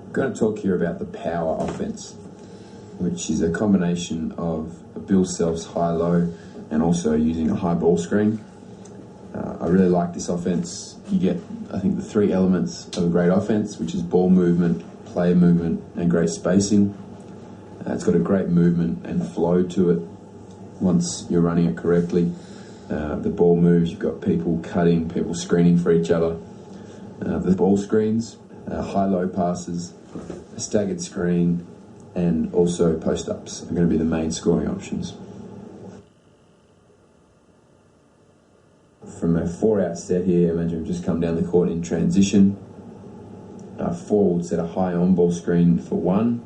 I'm going to talk here about the power offense, which is a combination of a Bill Self's high-low and also using a high ball screen. I really like this offense. You get, I think, the three elements of a great offense, which is ball movement, player movement, and great spacing. It's got a great movement and flow to it once you're running it correctly. The ball moves, you've got people cutting, people screening for each other. The ball screens, high-low passes, a staggered screen, and also post-ups are going to be the main scoring options. From a 4-out set here, imagine we've just come down the court in transition. 4 would set a high on-ball screen for 1.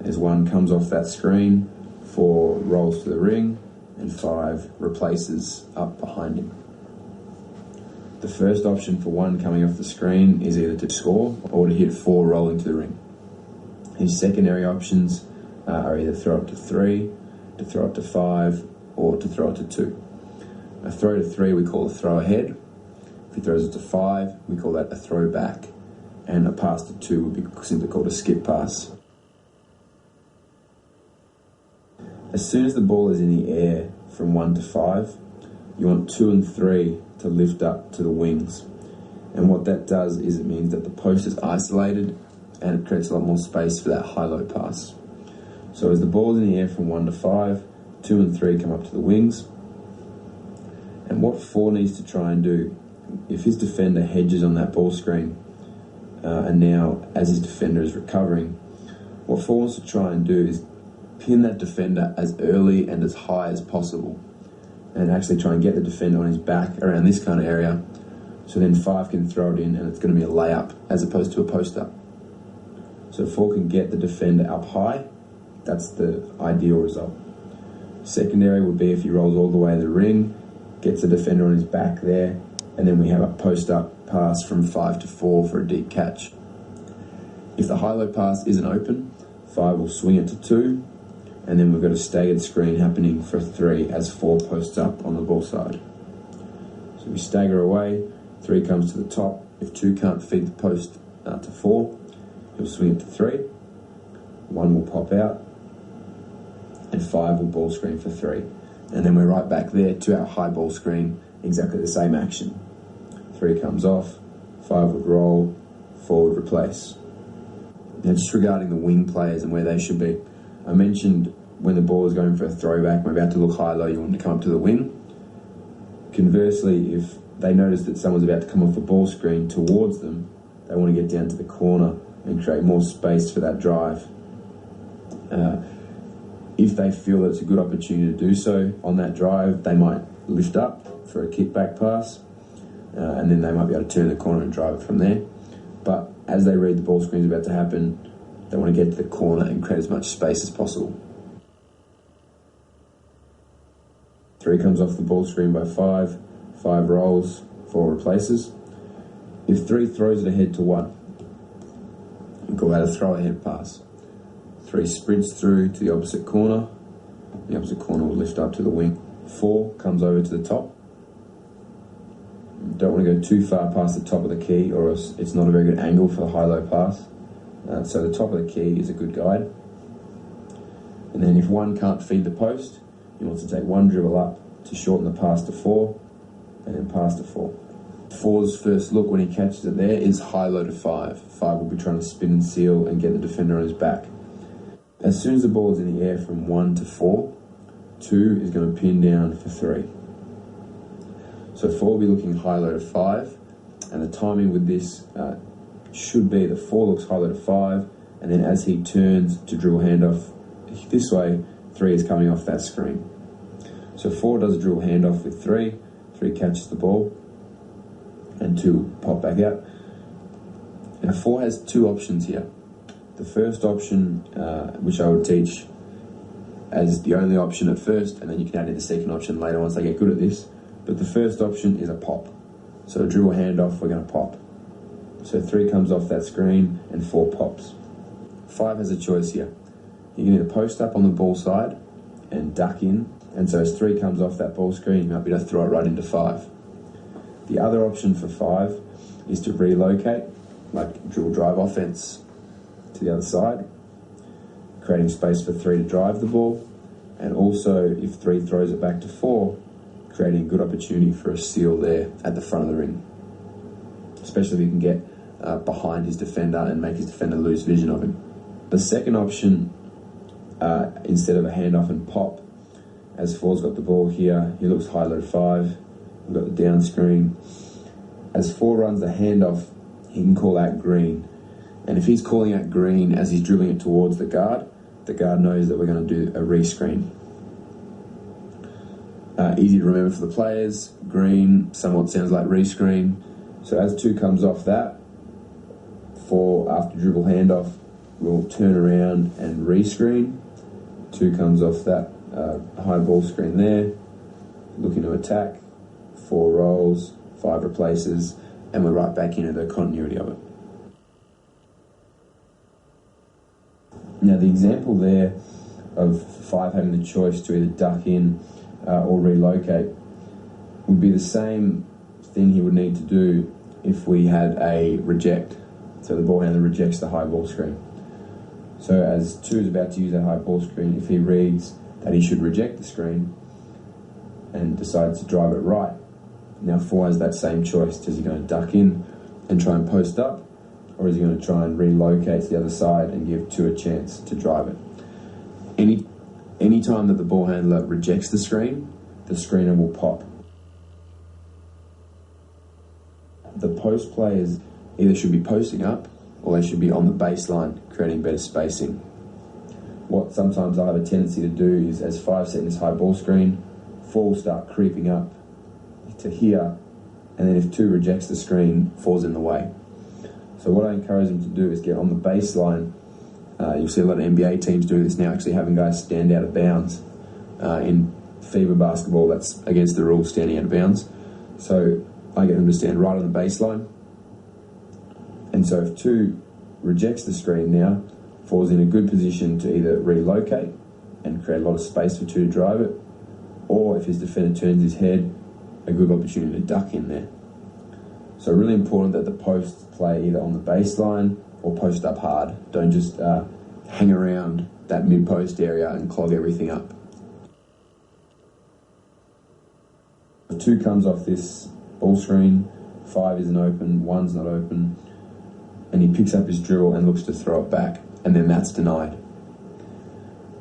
As 1 comes off that screen, 4 rolls to the ring, and 5 replaces up behind him. The first option for 1 coming off the screen is either to score or to hit 4 rolling to the ring. His secondary options are either throw up to 3, to throw up to 5, or to throw it to 2. A throw to 3 we call a throw ahead. If he throws it to 5, we call that a throw back. And a pass to 2 would be simply called a skip pass. As soon as the ball is in the air from 1 to 5, you want 2 and 3 to lift up to the wings. And what that does is it means that the post is isolated and it creates a lot more space for that high-low pass. So as the ball is in the air from 1 to 5, 2 and 3 come up to the wings. And what 4 needs to try and do, if his defender hedges on that ball screen, and now as his defender is recovering, what 4 wants to try and do is pin that defender as early and as high as possible, and actually try and get the defender on his back around this kind of area, so then 5 can throw it in and it's going to be a layup as opposed to a post-up. So 4 can get the defender up high. That's the ideal result. Secondary would be if he rolls all the way to the ring, gets the defender on his back there, and then we have a post-up pass from 5 to 4 for a deep catch. If the high-low pass isn't open, 5 will swing it to 2, and then we've got a staggered screen happening for 3 as 4 posts up on the ball side. So we stagger away, 3 comes to the top. If 2 can't feed the post to 4, he'll swing it to 3, 1 will pop out, and 5 will ball screen for 3. And then we're right back there to our high ball screen, exactly the same action. 3 comes off, 5 would roll, 4 would replace. Now just regarding the wing players and where they should be, I mentioned when the ball is going for a throwback, we're about to look high-low, you want to come up to the wing. Conversely, if they notice that someone's about to come off the ball screen towards them, they want to get down to the corner and create more space for that drive. If they feel that it's a good opportunity to do so on that drive, they might lift up for a kickback pass, and then they might be able to turn the corner and drive it from there. But as they read the ball screen is about to happen, they want to get to the corner and create as much space as possible. 3 comes off the ball screen by 5, 5 rolls, 4 replaces. If 3 throws it ahead to 1, we call that a throw ahead pass. 3 sprints through to the opposite corner. The opposite corner will lift up to the wing. 4 comes over to the top. Don't want to go too far past the top of the key, or else it's not a very good angle for the high-low pass. So the top of the key is a good guide. And then if 1 can't feed the post, he wants to take 1 dribble up to shorten the pass to 4, and then pass to 4. 4's first look when he catches it there is high-low to 5. 5 will be trying to spin and seal and get the defender on his back. As soon as the ball is in the air from 1 to 4, 2 is going to pin down for 3. So 4 will be looking high-low to 5, and the timing with this should be that 4 looks high-low to 5, and then as he turns to dribble handoff this way, 3 is coming off that screen. So 4 does a dribble handoff with 3, 3 catches the ball, and 2 pop back out. Now 4 has 2 options here. The first option, which I would teach as the only option at first, and then you can add in the second option later once they get good at this. But the first option is a pop. So a dribble handoff, we're going to pop. So 3 comes off that screen and 4 pops. 5 has a choice here. You can either post up on the ball side and duck in, and so as 3 comes off that ball screen, you might be able to throw it right into 5. The other option for 5 is to relocate, like dribble drive offense. to the other side, creating space for 3 to drive the ball, and also if 3 throws it back to 4, creating a good opportunity for a steal there at the front of the ring, especially if he can get behind his defender and make his defender lose vision of him. The second option, instead of a handoff and pop, as 4's got the ball here, he looks high-low 5, we've got the down screen. As 4 runs the handoff, he can call out green. And if he's calling out green as he's dribbling it towards the guard knows that we're going to do a re-screen. Easy to remember for the players, green somewhat sounds like re-screen. So as 2 comes off that, 4 after dribble handoff will turn around and re-screen. 2 comes off that high ball screen there, looking to attack, 4 rolls, 5 replaces, and we're right back into the continuity of it. Now the example there of 5 having the choice to either duck in or relocate would be the same thing he would need to do if we had a reject. So the ball handler rejects the high ball screen. So as 2 is about to use that high ball screen, if he reads that he should reject the screen and decides to drive it right, now 4 has that same choice. Is he going to duck in and try and post up, or is he going to try and relocate to the other side and give 2 a chance to drive it? Any time that the ball handler rejects the screener will pop. The post players either should be posting up or they should be on the baseline, creating better spacing. What sometimes I have a tendency to do is, as 5 set in this high ball screen, 4 will start creeping up to here, and then if 2 rejects the screen, 4's in the way. So what I encourage them to do is get on the baseline. You'll see a lot of NBA teams doing this now, actually having guys stand out of bounds. In FIBA basketball, that's against the rules, standing out of bounds. So I get them to stand right on the baseline. And so if 2 rejects the screen now, 4's in a good position to either relocate and create a lot of space for 2 to drive it, or if his defender turns his head, a good opportunity to duck in there. So really important that the posts play either on the baseline or post up hard. Don't just hang around that mid-post area and clog everything up. If 2 comes off this ball screen, 5 isn't open, 1's not open, and he picks up his dribble and looks to throw it back, and then that's denied.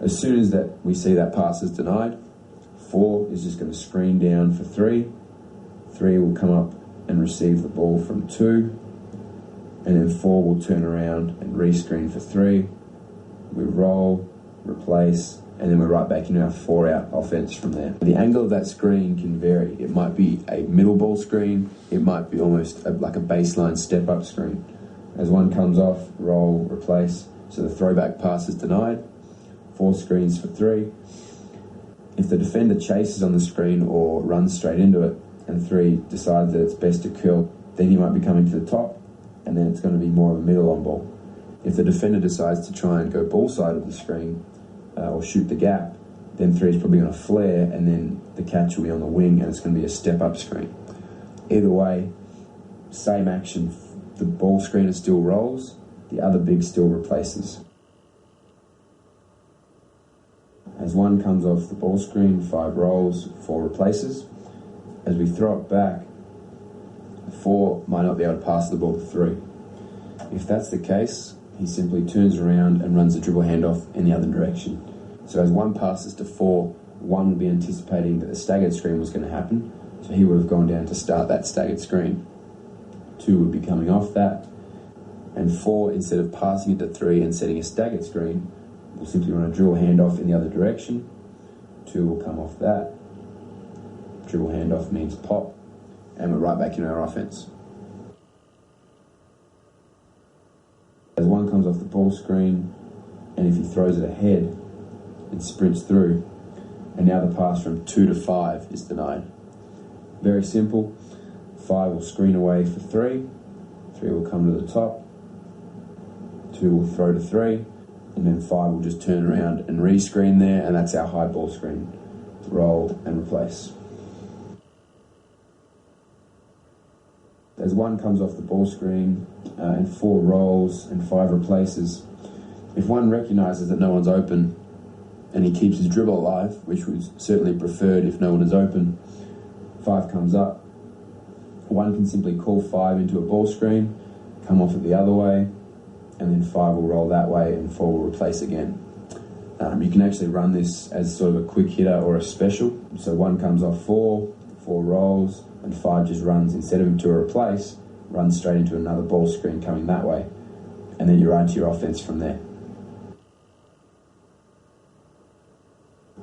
As soon as that we see that pass is denied, 4 is just going to screen down for 3. 3 will come up and receive the ball from 2, and then 4 will turn around and re-screen for 3. We roll, replace, and then we're right back into our 4-out offense from there. The angle of that screen can vary. It might be a middle ball screen, it might be almost like a baseline step-up screen. As 1 comes off, roll, replace, so the throwback pass is denied. 4 screens for 3. If the defender chases on the screen or runs straight into it, and 3 decides that it's best to kill, then he might be coming to the top, and then it's going to be more of a middle on ball. If the defender decides to try and go ball side of the screen or shoot the gap, then 3 is probably going to flare, and then the catch will be on the wing, and it's going to be a step-up screen. Either way, same action. The ball screener still rolls, the other big still replaces. As 1 comes off the ball screen, 5 rolls, 4 replaces. As we throw it back, 4 might not be able to pass the ball to 3. If that's the case, he simply turns around and runs the dribble handoff in the other direction. So as 1 passes to 4, 1 would be anticipating that the staggered screen was going to happen, so he would have gone down to start that staggered screen. 2 would be coming off that, and 4, instead of passing it to 3 and setting a staggered screen, will simply run a dribble handoff in the other direction. 2 will come off that. Dribble handoff means pop, and we're right back in our offense. As 1 comes off the ball screen, and if he throws it ahead and sprints through, and now the pass from 2 to 5 is denied. Very simple. 5 will screen away for 3. 3 will come to the top. 2 will throw to 3. And then 5 will just turn around and re-screen there, and that's our high ball screen. Roll and replace. as 1 comes off the ball screen and 4 rolls and 5 replaces. If 1 recognises that no one's open and he keeps his dribble alive, which was certainly preferred if no one is open, 5 comes up. 1 can simply call 5 into a ball screen, come off it the other way, and then 5 will roll that way and 4 will replace again. You can actually run this as sort of a quick hitter or a special. So 1 comes off 4 rolls, and 5 just runs, instead of him to a replace, runs straight into another ball screen coming that way. And then you're on to your offense from there.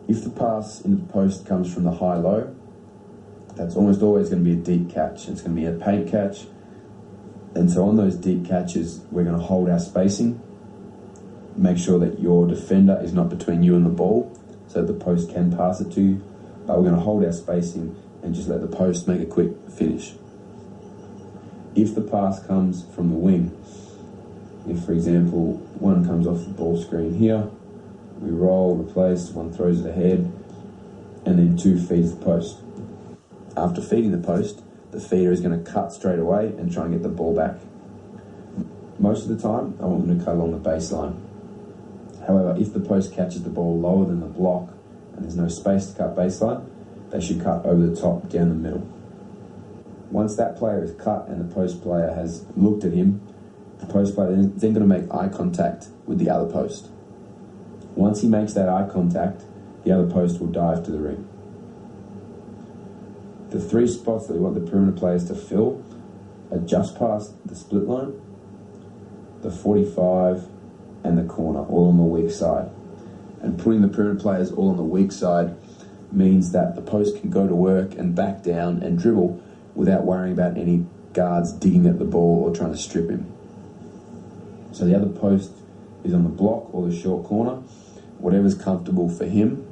If the pass into the post comes from the high-low, that's almost always going to be a deep catch. It's going to be a paint catch. And so on those deep catches, we're going to hold our spacing, make sure that your defender is not between you and the ball, so that the post can pass it to you. But we're going to hold our spacing and just let the post make a quick finish. If the pass comes from the wing, if, for example, 1 comes off the ball screen here, we roll, replace, 1 throws it ahead, and then 2 feeds the post. After feeding the post, the feeder is going to cut straight away and try and get the ball back. Most of the time, I want them to cut along the baseline. However, if the post catches the ball lower than the block and there's no space to cut baseline, they should cut over the top, down the middle. Once that player is cut and the post player has looked at him, the post player is then going to make eye contact with the other post. Once he makes that eye contact, the other post will dive to the ring. The 3 spots that we want the perimeter players to fill are just past the split line, the 45, and the corner, all on the weak side. And putting the perimeter players all on the weak side means that the post can go to work and back down and dribble without worrying about any guards digging at the ball or trying to strip him. So the other post is on the block or the short corner, whatever's comfortable for him.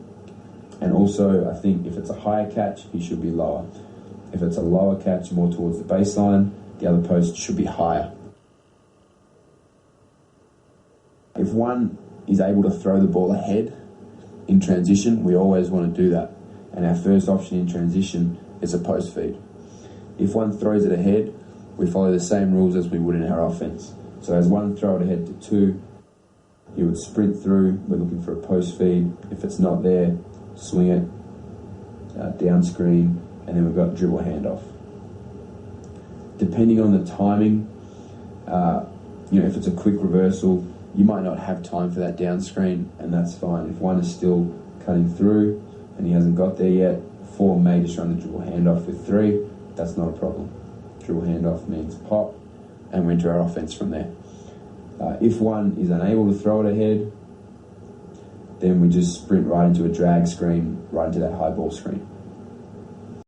And also, I think if it's a higher catch, he should be lower. If it's a lower catch, more towards the baseline, the other post should be higher. If 1 is able to throw the ball ahead in transition, we always want to do that. And our first option in transition is a post feed. If 1 throws it ahead, we follow the same rules as we would in our offense. So as 1 throw it ahead to 2, you would sprint through, we're looking for a post feed. If it's not there, swing it, down screen, and then we've got dribble handoff. Depending on the timing, if it's a quick reversal, you might not have time for that down screen, and that's fine. If 1 is still cutting through and he hasn't got there yet, 4 may just run the dribble handoff with 3. That's not a problem. Dribble handoff means pop, and we're into our offense from there. If 1 is unable to throw it ahead, then we just sprint right into a drag screen, right into that high ball screen.